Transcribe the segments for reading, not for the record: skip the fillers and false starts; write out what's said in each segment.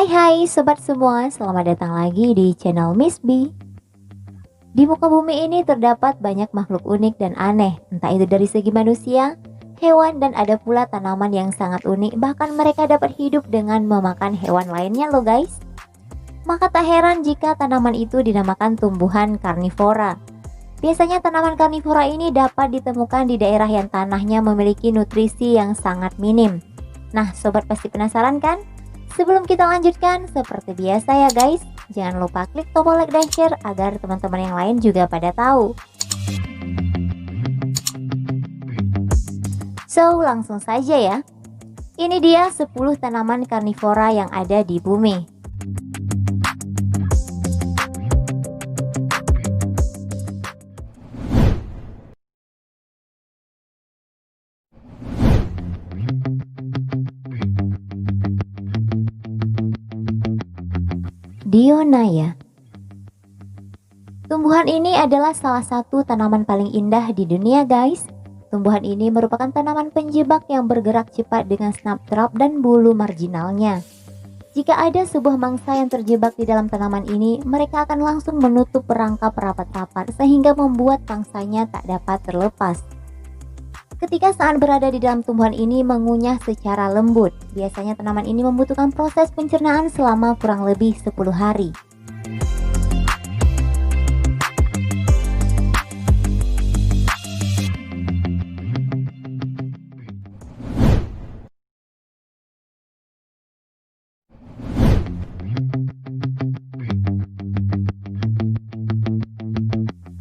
Hai sobat semua, selamat datang lagi di channel Miss B. Di muka bumi ini terdapat banyak makhluk unik dan aneh, entah itu dari segi manusia, hewan, dan ada pula tanaman yang sangat unik, bahkan mereka dapat hidup dengan memakan hewan lainnya loh guys. Maka tak heran jika tanaman itu dinamakan tumbuhan karnivora. Biasanya tanaman karnivora ini dapat ditemukan di daerah yang tanahnya memiliki nutrisi yang sangat minim. Nah sobat pasti penasaran kan? Sebelum kita lanjutkan, seperti biasa ya guys, jangan lupa klik tombol like dan share agar teman-teman yang lain juga pada tahu. So, langsung saja ya. Ini dia 10 tanaman karnivora yang ada di bumi. Dionaya. Tumbuhan ini adalah salah satu tanaman paling indah di dunia guys. Tumbuhan ini merupakan tanaman penjebak yang bergerak cepat dengan snapdrap dan bulu marginalnya. Jika ada sebuah mangsa yang terjebak di dalam tanaman ini, mereka akan langsung menutup perangkap rapat-rapat sehingga membuat mangsanya tak dapat terlepas. Ketika saat berada di dalam tumbuhan ini mengunyah secara lembut, biasanya tanaman ini membutuhkan proses pencernaan selama kurang lebih 10 hari.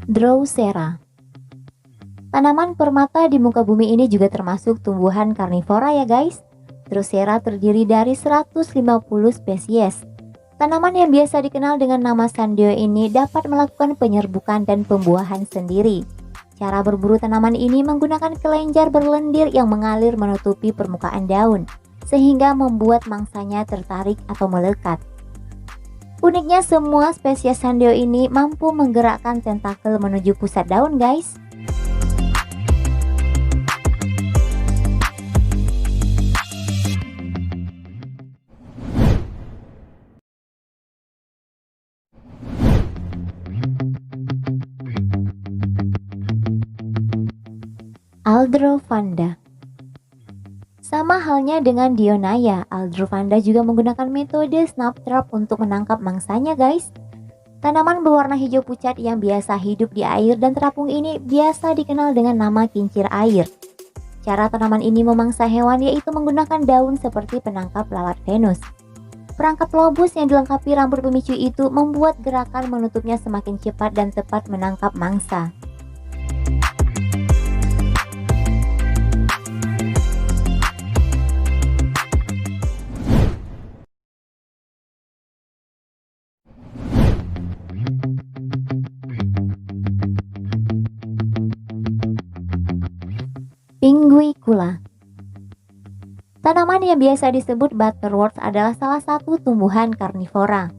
Drosera. Tanaman permata di muka bumi ini juga termasuk tumbuhan karnivora ya guys. Drosera terdiri dari 150 spesies. Tanaman yang biasa dikenal dengan nama sandio ini dapat melakukan penyerbukan dan pembuahan sendiri. Cara berburu tanaman ini menggunakan kelenjar berlendir yang mengalir menutupi permukaan daun, sehingga membuat mangsanya tertarik atau melekat. Uniknya semua spesies sandio ini mampu menggerakkan tentakel menuju pusat daun guys. Aldrovanda. Sama halnya dengan Dionaya, Aldrovanda juga menggunakan metode snapdrap untuk menangkap mangsanya guys. Tanaman berwarna hijau pucat yang biasa hidup di air dan terapung ini biasa dikenal dengan nama kincir air. Cara tanaman ini memangsa hewan yaitu menggunakan daun seperti penangkap lalat Venus. Perangkap lobus yang dilengkapi rambut pemicu itu membuat gerakan menutupnya semakin cepat dan tepat menangkap mangsa. Pinguicula. Tanaman yang biasa disebut butterwort adalah salah satu tumbuhan karnivora.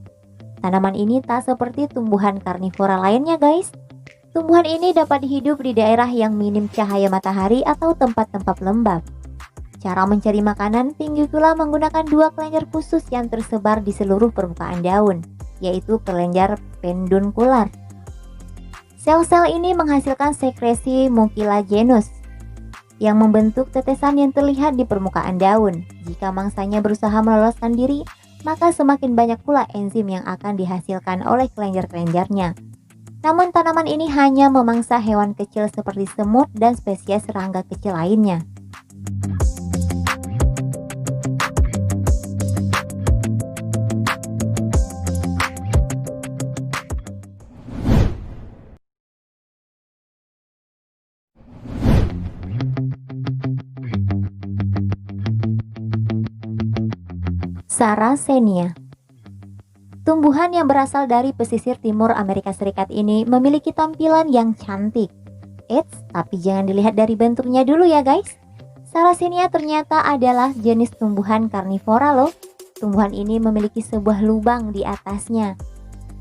Tanaman ini tak seperti tumbuhan karnivora lainnya guys. Tumbuhan ini dapat hidup di daerah yang minim cahaya matahari atau tempat-tempat lembab. Cara mencari makanan, Pinguicula menggunakan dua kelenjar khusus yang tersebar di seluruh permukaan daun, yaitu kelenjar peduncular. Sel-sel ini menghasilkan sekresi mucilaginous yang membentuk tetesan yang terlihat di permukaan daun. Jika mangsanya berusaha meloloskan diri, maka semakin banyak pula enzim yang akan dihasilkan oleh kelenjar-kelenjarnya. Namun tanaman ini hanya memangsa hewan kecil seperti semut dan spesies serangga kecil lainnya. Sarracenia. Tumbuhan yang berasal dari pesisir timur Amerika Serikat ini memiliki tampilan yang cantik. Eits, tapi jangan dilihat dari bentuknya dulu ya guys. Sarracenia ternyata adalah jenis tumbuhan karnivora loh. Tumbuhan ini memiliki sebuah lubang di atasnya.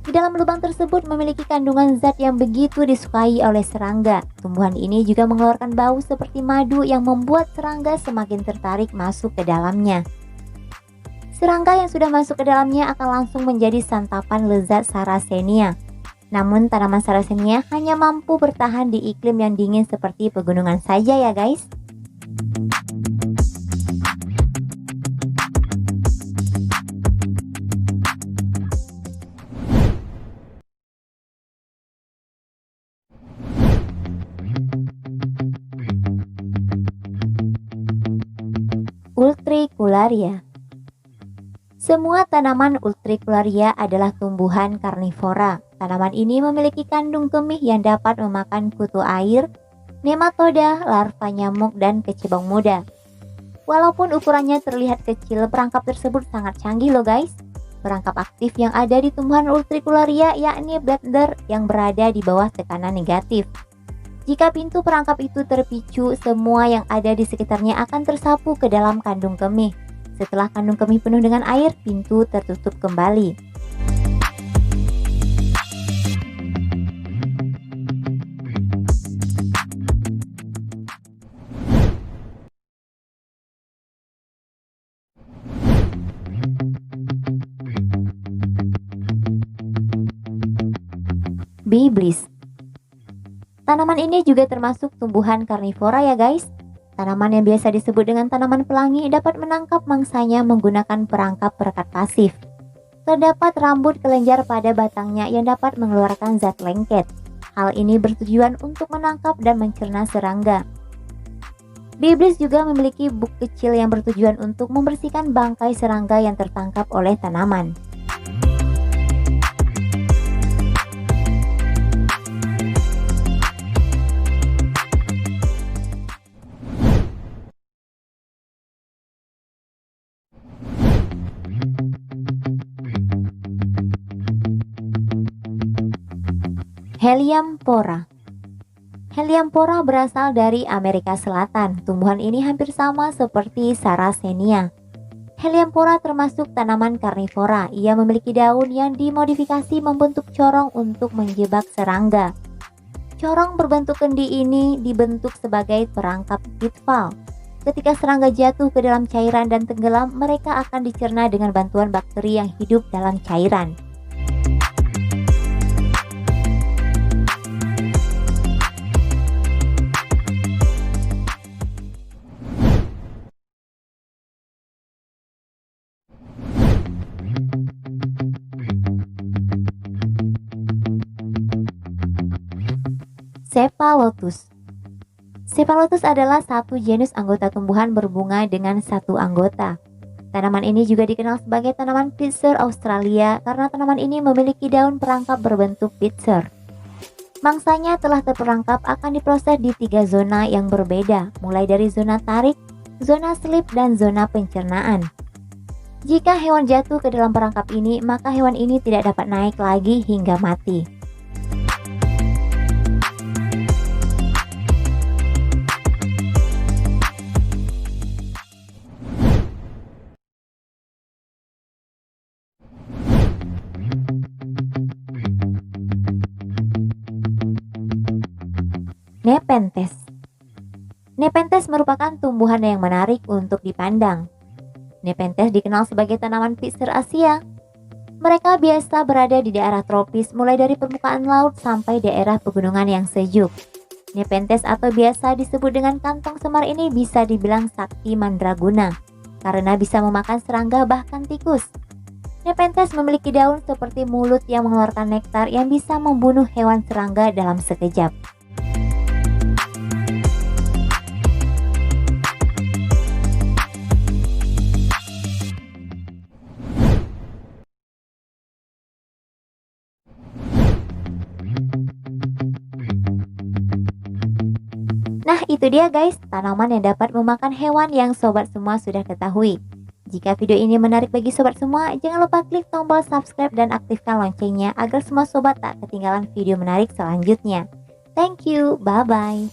Di dalam lubang tersebut memiliki kandungan zat yang begitu disukai oleh serangga. Tumbuhan ini juga mengeluarkan bau seperti madu yang membuat serangga semakin tertarik masuk ke dalamnya. Serangga yang sudah masuk ke dalamnya akan langsung menjadi santapan lezat Sarracenia. Namun tanaman Sarracenia hanya mampu bertahan di iklim yang dingin seperti pegunungan saja ya guys. Utricularia. Semua tanaman Utricularia adalah tumbuhan karnivora. Tanaman ini memiliki kandung kemih yang dapat memakan kutu air, nematoda, larva nyamuk, dan kecebong muda. Walaupun ukurannya terlihat kecil, perangkap tersebut sangat canggih loh guys. Perangkap aktif yang ada di tumbuhan Utricularia yakni bladder yang berada di bawah tekanan negatif. Jika pintu perangkap itu terpicu, semua yang ada di sekitarnya akan tersapu ke dalam kandung kemih. Setelah kandung kemih penuh dengan air, pintu tertutup kembali. Biblis. Tanaman ini juga termasuk tumbuhan karnivora ya guys. Tanaman yang biasa disebut dengan tanaman pelangi dapat menangkap mangsanya menggunakan perangkap perekat pasif. Terdapat rambut kelenjar pada batangnya yang dapat mengeluarkan zat lengket. Hal ini bertujuan untuk menangkap dan mencerna serangga. Biblis juga memiliki buk kecil yang bertujuan untuk membersihkan bangkai serangga yang tertangkap oleh tanaman. Helianthera. Helianthera berasal dari Amerika Selatan. Tumbuhan ini hampir sama seperti Sarracenia. Helianthera termasuk tanaman karnivora. Ia memiliki daun yang dimodifikasi membentuk corong untuk menjebak serangga. Corong berbentuk kendi ini dibentuk sebagai perangkap pitfall. Ketika serangga jatuh ke dalam cairan dan tenggelam, mereka akan dicerna dengan bantuan bakteri yang hidup dalam cairan. Cephalotus. Cephalotus adalah satu genus anggota tumbuhan berbunga dengan satu anggota. Tanaman ini juga dikenal sebagai tanaman pitcher Australia karena tanaman ini memiliki daun perangkap berbentuk pitcher. Mangsanya telah terperangkap akan diproses di 3 zona yang berbeda, mulai dari zona tarik, zona selip, dan zona pencernaan. Jika hewan jatuh ke dalam perangkap ini, maka hewan ini tidak dapat naik lagi hingga mati. Nepenthes. Nepenthes merupakan tumbuhan yang menarik untuk dipandang. Nepenthes dikenal sebagai tanaman pitcher Asia. Mereka biasa berada di daerah tropis mulai dari permukaan laut sampai daerah pegunungan yang sejuk. Nepenthes atau biasa disebut dengan kantong semar ini bisa dibilang sakti mandraguna karena bisa memakan serangga bahkan tikus. Nepenthes memiliki daun seperti mulut yang mengeluarkan nektar yang bisa membunuh hewan serangga dalam sekejap. Nah itu dia guys, tanaman yang dapat memakan hewan yang sobat semua sudah ketahui. Jika video ini menarik bagi sobat semua, jangan lupa klik tombol subscribe dan aktifkan loncengnya agar semua sobat tak ketinggalan video menarik selanjutnya. Thank you, bye-bye.